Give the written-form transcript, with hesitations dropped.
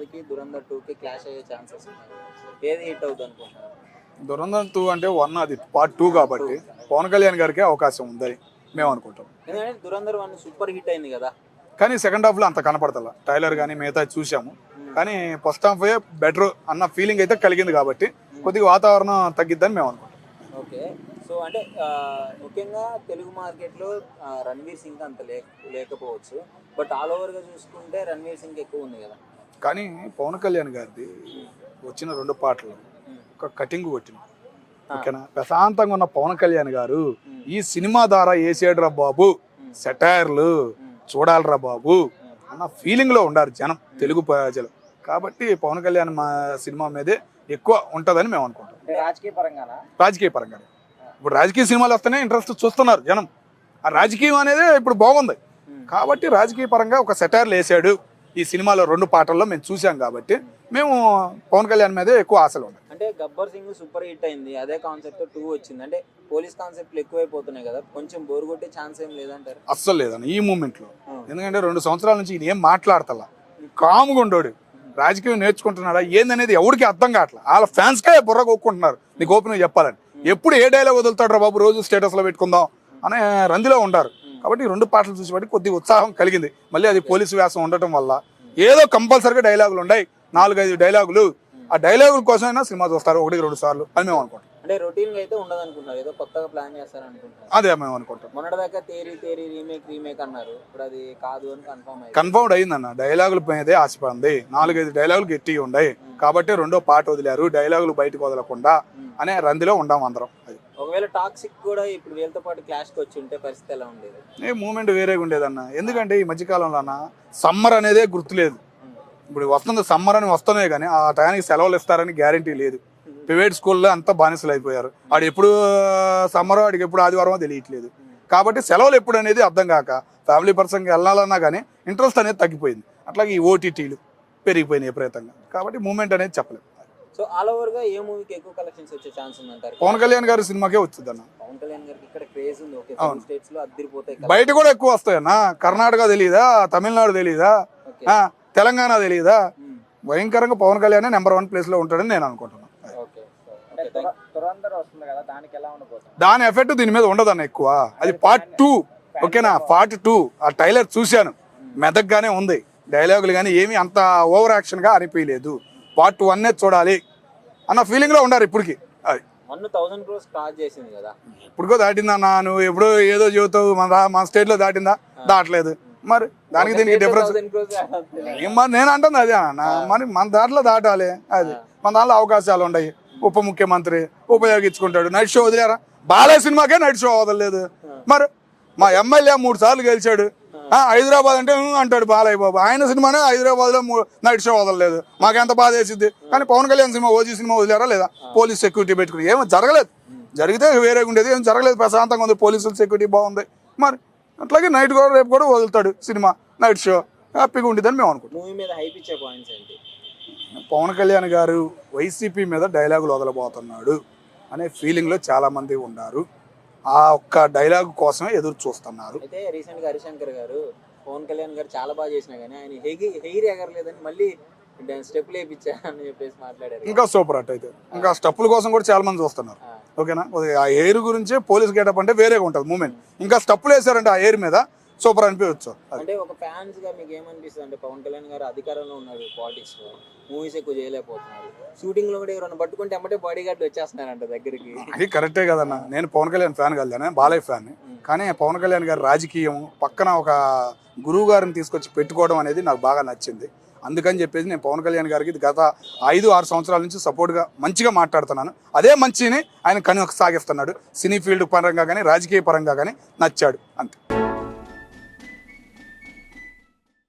సినిమాలకి దురంధర్ 2కి క్లాష్ అయ్యే ఛాన్సెస్ ఉన్నాయి. ఏది హిట్ అవుతుంది అనుకుంటున్నారు? దురంధర్ 2 అంటే 1 అది పార్ట్ 2 కాబట్టి పవన్ కళ్యాణ్ గారికి అవకాశం ఉందని మేము అనుకుంటాం. ఎందుకంటే దురంధర్ 1 సూపర్ హిట్ అయింది కదా, కానీ సెకండ్ హాఫ్లో అంత కనపడతల. ట్రైలర్ కానీ మిగతా చూసాము, కానీ ఫస్ట్ హాఫ్ బెటర్ అన్న ఫీలింగ్ అయితే కలిగింది కాబట్టి కొద్దిగా వాతావరణం తగ్గిద్దని మేము అనుకుంటాం. ఓకే. సో అంటే ముఖ్యంగా తెలుగు మార్కెట్లో రణ్వీర్ సింగ్ అంత లేకపోవచ్చు, బట్ ఆల్ ఓవర్గా చూసుకుంటే రణ్వీర్ సింగ్ ఎక్కువ ఉంది కదా. కానీ పవన్ కళ్యాణ్ గారిది వచ్చిన 2 పాటలు ఒక కటింగ్ కొట్టిన, ఓకేనా. ప్రశాంతంగా ఉన్న పవన్ కళ్యాణ్ గారు ఈ సినిమా ద్వారా వేసేడురా బాబు, సెటైర్లు చూడాలరా బాబు అన్న ఫీలింగ్లో ఉండారు జనం, తెలుగు ప్రజలు. కాబట్టి పవన్ కళ్యాణ్ మా సినిమా మీదే ఎక్కువ ఉంటుందని మేము అనుకుంటాం. రాజకీయ పరంగా ఇప్పుడు రాజకీయ సినిమాలు వస్తేనే ఇంట్రెస్ట్ చూస్తున్నారు జనం. ఆ రాజకీయం అనేది ఇప్పుడు బాగుంది కాబట్టి రాజకీయ పరంగా ఒక సెటైర్లు వేసాడు ఈ సినిమాలో 2 పాటల్లో మేము చూసాం కాబట్టి మేము పవన్ కళ్యాణ్ మీదే ఎక్కువ ఆశలు ఉన్నాయి. అంటే గబ్బర్ సింగ్ సూపర్ హిట్ అయింది, అదే కాన్సెప్ట్ 2 వచ్చింది. అంటే పోలీస్ కాన్సెప్ట్లు ఎక్కువైపోతున్నాయి కదా, కొంచెం బోర్ కొట్టే ఛాన్స్ ఏం లేదంటారు? అస్సలు లేదన్న ఈ మూమెంట్లో. ఎందుకంటే 2 సంవత్సరాల నుంచి ఈయన ఏం మాట్లాడతలా, కాముగా ఉండోడు. రాజకీయం నేర్చుకుంటున్నాడా ఏందనేది ఎవరికి అర్థం కావట్లా. వాళ్ళ ఫ్యాన్స్కే బుర్ర కొట్టుకుంటున్నారు. నీకు ఓపెన్గా చెప్పాలని ఎప్పుడు ఏ డైలాగ్ వదులుతాడు రా బాబు, రోజు స్టేటస్లో పెట్టుకుందాం అనే రందిలో ఉంటారు. కాబట్టి 2 పాటలు చూసి బట్టి కొద్దిగా ఉత్సాహం కలిగింది. మళ్ళీ అది పోలీసు వ్యాసం ఉండటం వల్ల ఏదో కంపల్సరీగా డైలాగులు ఉన్నాయి, 4-5 డైలాగులు. ఆ డైలాగుల కోసమైనా సినిమా చూస్తారు 1-2 సార్లు అని మేము అనుకుంటాం. అంటే రొటీన్ గా అయితే ఉండదు అనుకుంటారు, ఏదో కొత్తగా ప్లాన్ చేస్తారు అనుకుంటారు. అదే మేము అనుకుంటాం. మొన్నటిదాకా తేరీ రీమేక్ అన్నారు, ఇప్పుడు అది కాదు అని కన్ఫర్మ్ అయిందన్న. డైలాగుల మీదే ఆశపడింది, 4-5 డైలాగులు గట్టి ఉన్నాయి కాబట్టి 2వ పాట వదిలారు, డైలాగులు బయటకు వదలకుండా అనే రందిలో ఉండాం అందరం. అది ఒకవేళ టాక్సిక్ కూడా ఇప్పుడు వీళ్ళతో పాటు క్లాష్కి వచ్చి ఉంటే పరిస్థితి ఎలా ఉండేది? మూమెంట్ వేరేగా ఉండేదన్న. ఎందుకంటే ఈ మధ్యకాలంలో అన్న సమ్మర్ అనేదే గుర్తులేదు. ఇప్పుడు వస్తుంది సమ్మర్ అని వస్తున్నాయి కానీ ఆ టయానికి సెలవులు ఇస్తారని గ్యారంటీ లేదు. ప్రైవేట్ స్కూల్లో అంతా బానిసలు అయిపోయారు. ఆడు ఎప్పుడు సమ్మర్, ఆడికి ఎప్పుడు ఆదివారమో తెలియట్లేదు. కాబట్టి సెలవులు ఎప్పుడు అనేది అర్థం కాక ఫ్యామిలీ పర్సన్కి వెళ్ళాలన్నా కానీ ఇంట్రెస్ట్ అనేది తగ్గిపోయింది. అట్లాగే ఈ ఓటీటీలు పెరిగిపోయినాయి విపరీతంగా. కాబట్టి మూమెంట్ అనేది చెప్పలేదు. సో ఆల్ ఓవర్ గా ఏ మూవీకి ఎక్కువ కలెక్షన్స్ వచ్చే ఛాన్స్ ఉందంటారు? పవన్ కళ్యాణ్ గారి సినిమాకే వచ్చింది అన్న. పవన్ కళ్యాణ్ గారికి ఇక్కడ క్రేజ్ ఉంది. ఓకే, స్టేట్స్ లో అదిరిపోతాయి, బయట కూడా ఎక్కువ వస్తాయన్న. కర్ణాటక తెలియదా, తమిళనాడు తెలియదా, తెలంగాణ తెలియదా, భయంకరంగా పవన్ కళ్యాణ్ నెంబర్ 1 ప్లేస్ లో ఉంటాడని నేను అనుకుంటున్నాను. దాని ఎఫెక్ట్ దీని మీద ఉండదన్న ఎక్కువ. అది పార్ట్ 2, ఓకేనా. పార్ట్ 2 ఆ ట్రైలర్ చూశాను, మెదక్గానే ఉంది. డైలాగులు కానీ ఏమీ అంత ఓవర్ యాక్షన్ గా అనిపించలేదు. పార్ట్ 1 చూడాలి అన్న ఫీలింగ్ లో ఉన్నారు ఇప్పటికి. అది 1000 crores క్రాస్ చేసింది కదా, ఇప్పుడుకో దాటిందన్నా. నువ్వు ఎప్పుడు ఏదో చెబుతావు, మన స్టేట్ లో దాటిందా? దాటలేదు. మరి దానికి దీనికి డిఫరెన్స్ నేను అంటుంది అదే అన్న. మరి మన దాంట్లో దాటాలి. అది మన దాంట్లో అవకాశాలు ఉన్నాయి. ఉప ముఖ్యమంత్రి ఉపయోగించుకుంటాడు. నైట్ షో వదిలేరా? బాలయ్య సినిమాకే నైట్ షో వదలలేదు. మరి మా ఎమ్మెల్యే 3 సార్లు గెలిచాడు. హైదరాబాద్ అంటే అంటాడు బాలయ్య బాబు. ఆయన సినిమానే హైదరాబాద్ లో నైట్ షో వదలలేదు. మాకెంత బాధ వేసిద్ది. కానీ Pawan Kalyan cinema, OG cinema వదిలేరా లేదా? పోలీస్ సెక్యూరిటీ పెట్టుకుని ఏమో జరగలేదు. జరిగితే వేరేగా ఉండేది, ఏం జరగలేదు. ప్రశాంతంగా ఉంది, పోలీసుల సెక్యూరిటీ బాగుంది. మరి అట్లాగే నైట్ కూడా రేపు కూడా వదులుతాడు సినిమా, నైట్ షో హ్యాపీగా ఉండేదని మేము అనుకుంటాం. పవన్ కళ్యాణ్ గారు వైసీపీ మీద డైలాగులు వదలబోతున్నాడు అనే ఫీలింగ్లో చాలామంది ఉన్నారు. ఆ ఒక్క డైలాగ్ కోసమే ఎదురు చూస్తున్నారు. అయితే రీసెంట్గా హరిశంకర్ గారు పవన్ కళ్యాణ్ గారు చాలా బాగా చేసినా కానీ ఆయన హెయిర్ ఎగరలేదని మళ్ళీ స్టెప్లు వేయించారని చెప్పేసి మాట్లాడారు. ఇంకా సూపర్ అట్ అయితే ఇంకా స్టెప్పుల కోసం కూడా చాలా మంది చూస్తున్నారు. ఓకేనా. ఆ ఎయిర్ గురించి పోలీస్ గెటప్ అంటే వేరేగా ఉంటుంది మూమెంట్. ఇంకా స్టెప్పులు వేసారంటే ఆ ఎయిర్ మీద సూపర్ అనిపించచ్చు. అంటే ఒక ఫ్యాన్స్ గా మీకు ఏమనిపిస్తుంది అంటే పవన్ కళ్యాణ్ గారు అధికారంలో ఉన్నారు, పాలిటిక్స్ లో మూవీస్ ఎక్కువ చేయలేకపోతున్నారు, షూటింగ్ లో కూడా ఎవరైనా పట్టుకుంటే అమ్మటే బాడీ గార్డ్ వచ్చేస్తున్నారంట దగ్గరికి. అది కరెక్టే కదన్నా. నేను పవన్ కళ్యాణ్ ఫ్యాన్ కదా, బాలయ్య ఫ్యాన్. కానీ పవన్ కళ్యాణ్ గారి రాజకీయం పక్కన ఒక గురువు గారిని తీసుకొచ్చి పెట్టుకోవడం అనేది నాకు బాగా నచ్చింది. అందుకని చెప్పేసి నేను పవన్ కళ్యాణ్ గారికి గత 5-6 సంవత్సరాల నుంచి సపోర్ట్గా మంచిగా మాట్లాడుతున్నాను. అదే మంచిని ఆయన కొనసాగిస్తున్నాడు. సినీ ఫీల్డ్ పరంగా కానీ రాజకీయ పరంగా కానీ నచ్చాడు అంతే.